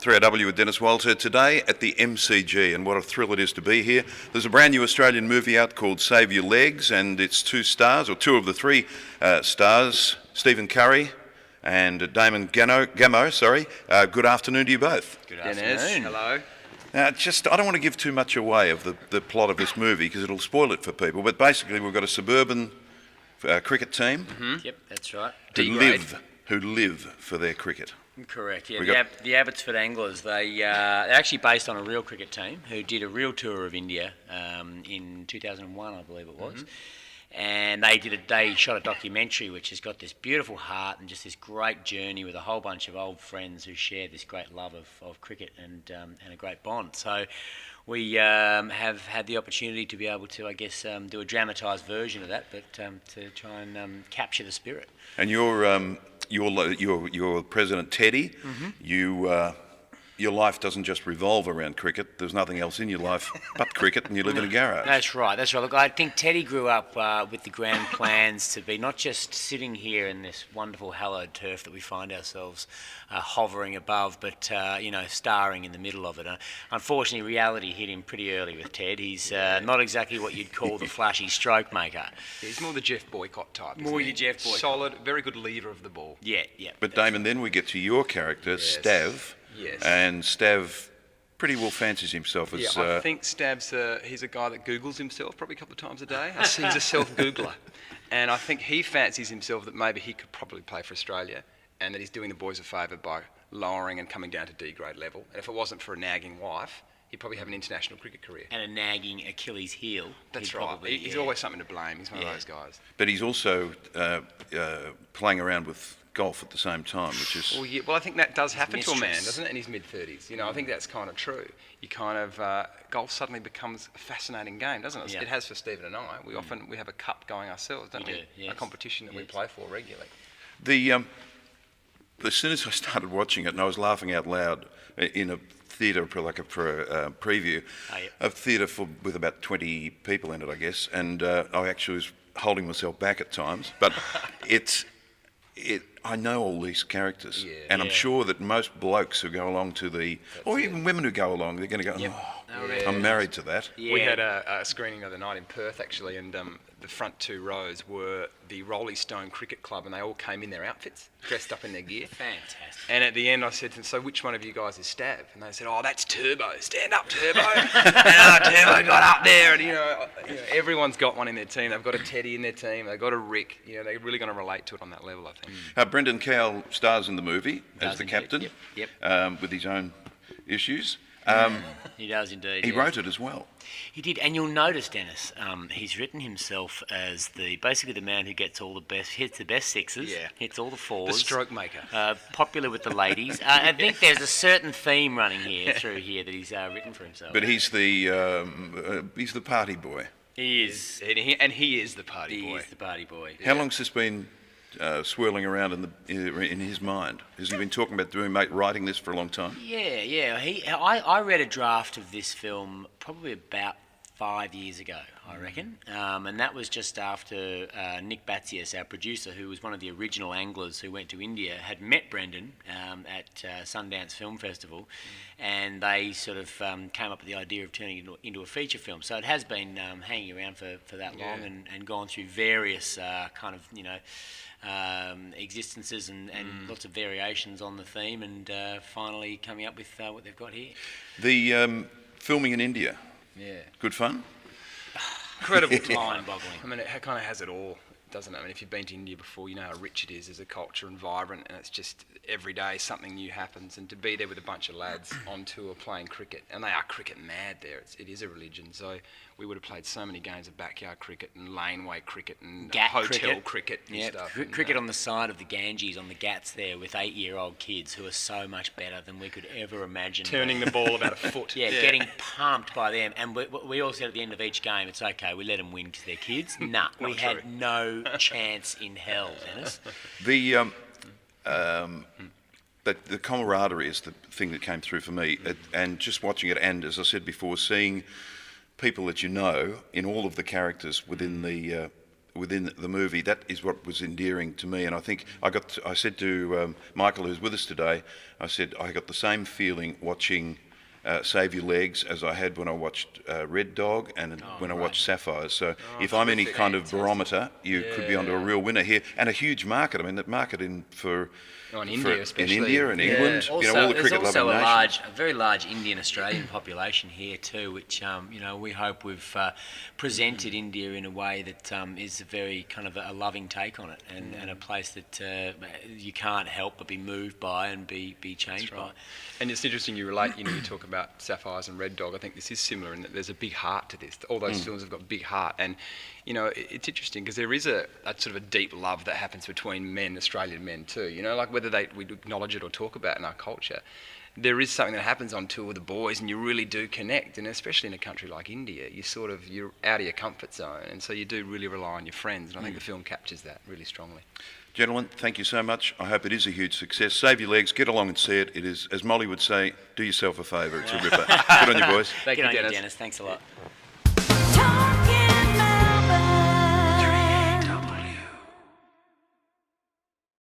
3AW with Denis Walter today at the MCG, and what a thrill it is to be here. There's a brand new Australian movie out called Save Your Legs, and it's two of the three stars, Stephen Curry and Damon Gameau. Good afternoon to you both. Good afternoon. Hello. Now, I don't want to give too much away of the plot of this movie because it'll spoil it for people, but basically we've got a suburban cricket team. Mm-hmm. Yep, that's right. Who live for their cricket. Correct, yeah. The Abbotsford Anglers, they're actually based on a real cricket team who did a real tour of India in 2001, I believe it was. Mm-hmm. And they shot a documentary which has got this beautiful heart and just this great journey with a whole bunch of old friends who share this great love of cricket and a great bond. So we have had the opportunity to be able to, I guess, do a dramatised version of that, but to try and capture the spirit. And you're President Teddy. Mm-hmm. Your life doesn't just revolve around cricket. There's nothing else in your life but cricket, and you live in a garage. That's right. Look, I think Teddy grew up with the grand plans to be not just sitting here in this wonderful hallowed turf that we find ourselves hovering above, but starring in the middle of it. Unfortunately, reality hit him pretty early with Ted. He's not exactly what you'd call the flashy stroke maker. He's more the Jeff Boycott type. More your Jeff Boycott. Solid, very good leader of the ball. Yeah. But Damon, then we get to your character, yes. Stav. Yes. And Stav pretty well fancies himself as... Yeah, I think Stav's he's a guy that Googles himself probably a couple of times a day. He's a self-Googler. And I think he fancies himself that maybe he could probably play for Australia and that he's doing the boys a favour by lowering and coming down to D-grade level. And if it wasn't for a nagging wife, he'd probably have an international cricket career. And a nagging Achilles heel. That's right. He's always something to blame. He's one of those guys. But he's also playing around with golf at the same time, which is... Well, I think that does happen to a man, doesn't it, in his mid-30s? I think that's kind of true. You kind of... golf suddenly becomes a fascinating game, doesn't it? Yeah. It has for Stephen and I. We have a cup going ourselves, don't we? Yes. A competition that we play for regularly. As soon as I started watching it, and I was laughing out loud in a theatre for a preview, a theatre with about 20 people in it, I guess, and I actually was holding myself back at times, but I know all these characters, and I'm sure that most blokes who go along to even women who go along, they're going to go, I'm married to that. Yeah. We had a screening the other night in Perth, actually, and the front two rows were the Rolling Stone Cricket Club, and they all came in their outfits, dressed up in their gear. Fantastic. And at the end I said to them, so which one of you guys is Stav? And they said, that's Turbo. Stand up, Turbo. And Turbo got up there, and everyone's got one in their team. They've got a Teddy in their team. They've got a Rick. They're really going to relate to it on that level, I think. Brendan Cowell stars in the movie as the captain, Yep. with his own issues. He does indeed. He wrote it as well. He did, and you'll notice, Dennis, he's written himself as basically the man who gets all the best, hits the best sixes, hits all the fours. The stroke maker. Popular with the ladies. I think there's a certain theme running through here that he's written for himself. But he's the party boy. He is. And he is the party boy. He is the party boy. How long's this been swirling around in his mind? Has he been talking about writing this for a long time? Yeah. I read a draft of this film probably about 5 years ago, I reckon, and that was just after Nick Batsias, our producer, who was one of the original anglers who went to India, had met Brendan at Sundance Film Festival, and they sort of came up with the idea of turning it into a feature film. So it has been hanging around for that long and gone through various existences and lots of variations on the theme, and finally coming up with what they've got here. The filming in India. Yeah. Good fun? Incredible. Mind-boggling. I mean, it kind of has it all, doesn't it? I mean, if you've been to India before, you know how rich it is as a culture and vibrant, and it's just every day something new happens. And to be there with a bunch of lads on tour playing cricket, and they are cricket mad there. It is a religion. So we would have played so many games of backyard cricket and laneway cricket and hotel cricket and stuff. Cricket on the side of the Ganges, on the Ghats there, with 8-year-old kids who are so much better than we could ever imagine. Turning the ball about a foot. Getting pumped by them. And we all said at the end of each game, it's okay, we let them win because they're kids. Nah, we had no chance in hell, Dennis. The camaraderie is the thing that came through for me, and just watching it, and as I said before, seeing people that you know in all of the characters within within the movie. That is what was endearing to me. And I think I said to Michael, who's with us today, I said I got the same feeling watching Save Your Legs as I had when I watched Red Dog and when I watched Sapphires. So if I'm any kind of barometer, you could be onto a real winner here, and a huge market. I mean, that market in India, especially. In India and England, Also, all the there's cricket-loving also nations. a very large Indian-Australian population here too, which we hope we've presented India in a way that is a very kind of a loving take on it, and a place that you can't help but be moved by and be changed by. And it's interesting you relate, you talk about Sapphires and Red Dog. I think this is similar in that there's a big heart to this. All those films have got big heart. And, it's interesting because there is a sort of a deep love that happens between men, Australian men too. Like whether we acknowledge it or talk about it in our culture, there is something that happens on tour with the boys and you really do connect. And especially in a country like India, you're out of your comfort zone. And so you do really rely on your friends. And I think the film captures that really strongly. Gentlemen, thank you so much. I hope it is a huge success. Save your legs, get along and see it. It is, as Molly would say, do yourself a favour. It's a ripper. Good on you, boys. Good on you, Dennis. Thanks a lot.